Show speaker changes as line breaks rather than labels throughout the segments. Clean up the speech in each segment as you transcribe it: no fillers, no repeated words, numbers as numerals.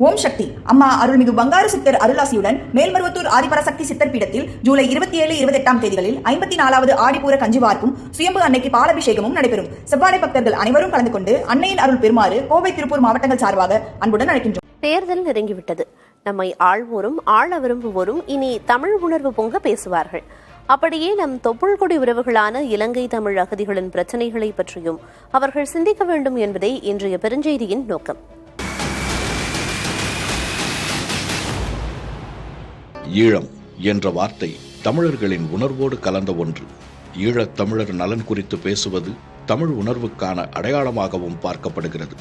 ஓம் சக்தி அம்மா அருள்மிகு பங்காரு சித்தர் அருளாசியுடன் மேல்மருவத்தூர் ஆதிபராசக்தி சித்தர் பீடத்தில் ஜூலை 27, 28 தேதிகளில் 54வது ஆடிப்பூர கஞ்சிவார்ப்பும் சுயம்பு அன்னைக்கு பாலாபிஷேகமும் நடைபெறும். செவ்வாடை பக்தர்கள் அனைவரும் கலந்து கொண்டு அன்னையின் அருள் பெறுமாறு கோவை, திருப்பூர் மாவட்டங்கள் சார்பாக அன்புடன் அழைக்கின்றோம்.
தேர்தல் நெருங்கிவிட்டது. நம்மை ஆள்வோரும் ஆள விரும்புவோரும் இனி தமிழ் உணர்வு பொங்க பேசுவார்கள். அப்படியே நம் தொப்புள்கொடி உறவுகளான இலங்கை தமிழ் அகதிகளின் பிரச்சினைகளை பற்றியும் அவர்கள் சிந்திக்க வேண்டும் என்பதே இன்றைய பெருஞ்செய்தியின் நோக்கம்.
ஈழம் என்ற வார்த்தை தமிழர்களின் உணர்வோடு கலந்த ஒன்று. ஈழத் தமிழர் நலன் குறித்து பேசுவது தமிழ் உணர்வுக்கான அடையாளமாகவும் பார்க்கப்படுகிறது.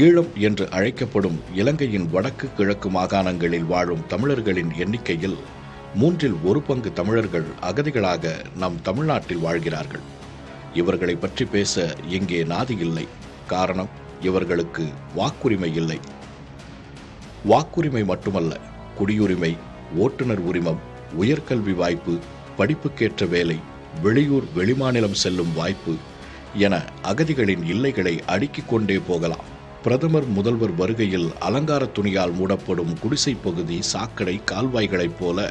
ஈழம் என்று அழைக்கப்படும் இலங்கையின் வடக்கு கிழக்கு மாகாணங்களில் வாழும் தமிழர்களின் எண்ணிக்கையில் 1/3 தமிழர்கள் அகதிகளாக நம் தமிழ்நாட்டில் வாழ்கிறார்கள். இவர்களை பற்றி பேச இங்கே நாதி இல்லை. காரணம், இவர்களுக்கு வாக்குரிமை இல்லை. வாக்குரிமை மட்டுமல்ல, குடியுரிமை, ஓட்டுநர் உரிமம், உயர்கல்வி வாய்ப்பு, படிப்புக்கேற்ற வேலை, வெளியூர் வெளிமாநிலம் செல்லும் வாய்ப்பு என அகதிகளின் இல்லைகளை அடுக்கிக் கொண்டே போகலாம். பிரதமர் முதல்வர் வருகையில் அலங்கார துணியால் மூடப்படும் குடிசை பகுதி, சாக்கடை, கால்வாய்களைப் போல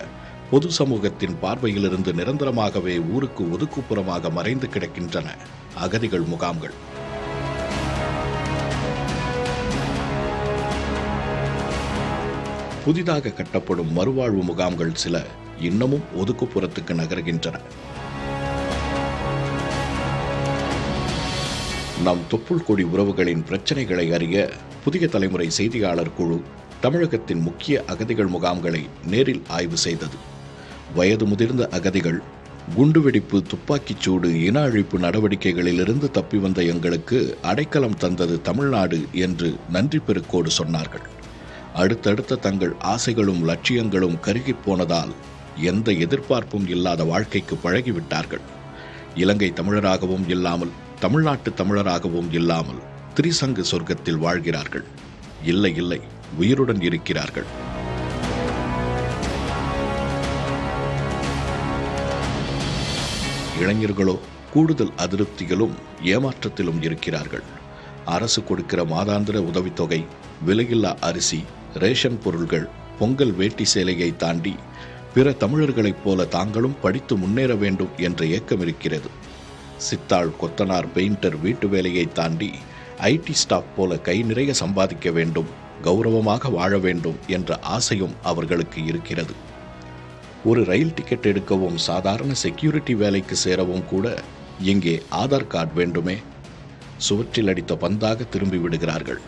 பொது சமூகத்தின் பார்வையிலிருந்து நிரந்தரமாகவே ஊருக்கு ஒதுக்குப்புறமாக மறைந்து கிடக்கின்றன அகதிகள் முகாம்கள். புதிதாக கட்டப்படும் மறுவாழ்வு முகாம்கள் சில இன்னமும் ஒதுக்குப்புறத்துக்கு நகர்கின்றன. நம் தொப்புள்கொடி உறவுகளின் பிரச்சனைகளை அறிய புதிய தலைமுறை செய்தியாளர் குழு தமிழகத்தின் முக்கிய அகதிகள் முகாம்களை நேரில் ஆய்வு செய்தது. வயது முதிர்ந்த அகதிகள் குண்டுவெடிப்பு, துப்பாக்கிச்சூடு, இன அழிப்பு நடவடிக்கைகளிலிருந்து தப்பி வந்த எங்களுக்கு அடைக்கலம் தந்தது தமிழ்நாடு என்று நன்றி பெருக்கோடு சொன்னார்கள். அடுத்தடுத்த தங்கள் ஆசைகளும் லட்சியங்களும் கருகிப் போனதால் எந்த எதிர்பார்ப்பும் இல்லாத வாழ்க்கைக்கு பழகிவிட்டார்கள். இலங்கை தமிழராகவும் இல்லாமல், தமிழ்நாட்டு தமிழராகவும் இல்லாமல் திரிசங்கு சொர்க்கத்தில் வாழ்கிறார்கள். இல்லை இல்லை, உயிருடன் இருக்கிறார்கள். இளைஞர்களோ கூடுதல் அதிருப்திகளும் ஏமாற்றத்திலும் இருக்கிறார்கள். அரசு கொடுக்கிற மாதாந்திர உதவித்தொகை, விலையில்லா அரிசி, ரேஷன் பொருள்கள், பொங்கல் வேட்டி சேலையை தாண்டி பிற தமிழர்களைப் போல தாங்களும் படித்து முன்னேற வேண்டும் என்ற ஏக்கம் இருக்கிறது. சித்தாள், கொத்தனார், பெயிண்டர் வீட்டு வேலையை தாண்டி ஐடி ஸ்டாஃப் போல கை நிறைய சம்பாதிக்க வேண்டும், கௌரவமாக வாழ வேண்டும் என்ற ஆசையும் அவர்களுக்கு இருக்கிறது. ஒரு ரயில் டிக்கெட் எடுக்கவும், சாதாரண செக்யூரிட்டி வேலைக்கு சேரவும் கூட இங்கே ஆதார் கார்டு வேண்டுமே. சுவற்றில் அடித்த பந்தாக திரும்பி விடுகிறார்கள்.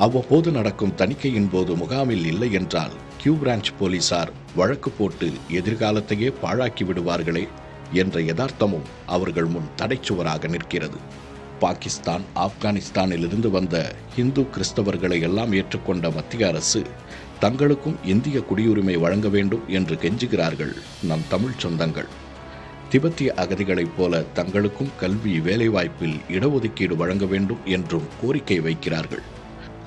அவ்வப்போது நடக்கும் தணிக்கையின் போது முகாமில் இல்லை என்றால் கியூ பிரான்ச் போலீசார் வழக்கு போட்டு எதிர்காலத்தையே பாழாக்கி விடுவார்களே என்ற யதார்த்தமும் அவர்கள் முன் தடைச்சுவராக நிற்கிறது. பாகிஸ்தான், ஆப்கானிஸ்தானிலிருந்து வந்த இந்து கிறிஸ்தவர்களை எல்லாம் ஏற்றுக்கொண்ட மத்திய அரசு தங்களுக்கும் இந்திய குடியுரிமை வழங்க வேண்டும் என்று கெஞ்சுகிறார்கள் நம் தமிழ் சொந்தங்கள். திபெத்திய அகதிகளைப் போல தங்களுக்கும் கல்வி, வேலைவாய்ப்பில் இடஒதுக்கீடு வழங்க வேண்டும் என்றும் கோரிக்கை வைக்கிறார்கள்.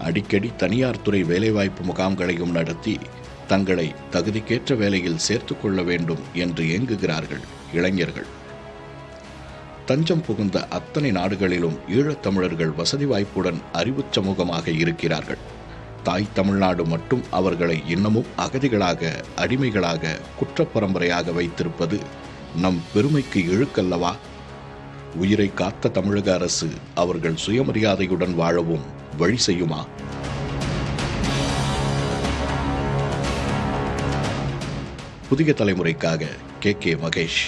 அடிக்கடி தனியார் துறை வேலைவாய்ப்பு முகாம்களையும் நடத்தி தங்களை தகுதிக்கேற்ற வேலையில் சேர்த்து கொள்ள வேண்டும் என்று ஏங்குகிறார்கள் இளைஞர்கள். தஞ்சம் புகுந்த அத்தனை நாடுகளிலும் ஈழத்தமிழர்கள் வசதி வாய்ப்புடன் அறிவுச் சமூகமாக இருக்கிறார்கள். தாய் தமிழ்நாடு மட்டும் அவர்களை இன்னமும் அகதிகளாக, அடிமைகளாக, குற்றப்பரம்பரையாக வைத்திருப்பது நம் பெருமைக்கு இழுக்கல்லவா? உயிரை காத்த தமிழக அரசு அவர்கள் சுயமரியாதையுடன் வாழவும் வழி செய்யுமா? புதிய தலைமுறைக்காக கே மகேஷ்.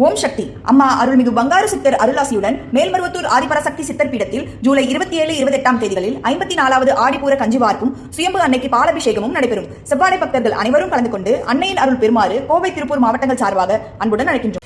ஓம் சக்தி அம்மா அருள்மிகு பங்காரு சித்தர் அருளாசியுடன் மேல்மருவத்தூர் ஆதிபராசக்தி சித்தர் பீடத்தில் ஜூலை 27, 28 தேதிகளில் 54வது ஆடிப்பூர கஞ்சிவார்ப்பும் சுயம்பு அன்னைக்கு பாலாபிஷேகமும் நடைபெறும். செவ்வாடை பக்தர்கள் அனைவரும் கலந்து கொண்டு அன்னையின் அருள் பெறுமாறு கோவை, திருப்பூர் மாவட்டங்கள் சார்பாக அன்புடன் அழைக்கின்றோம்.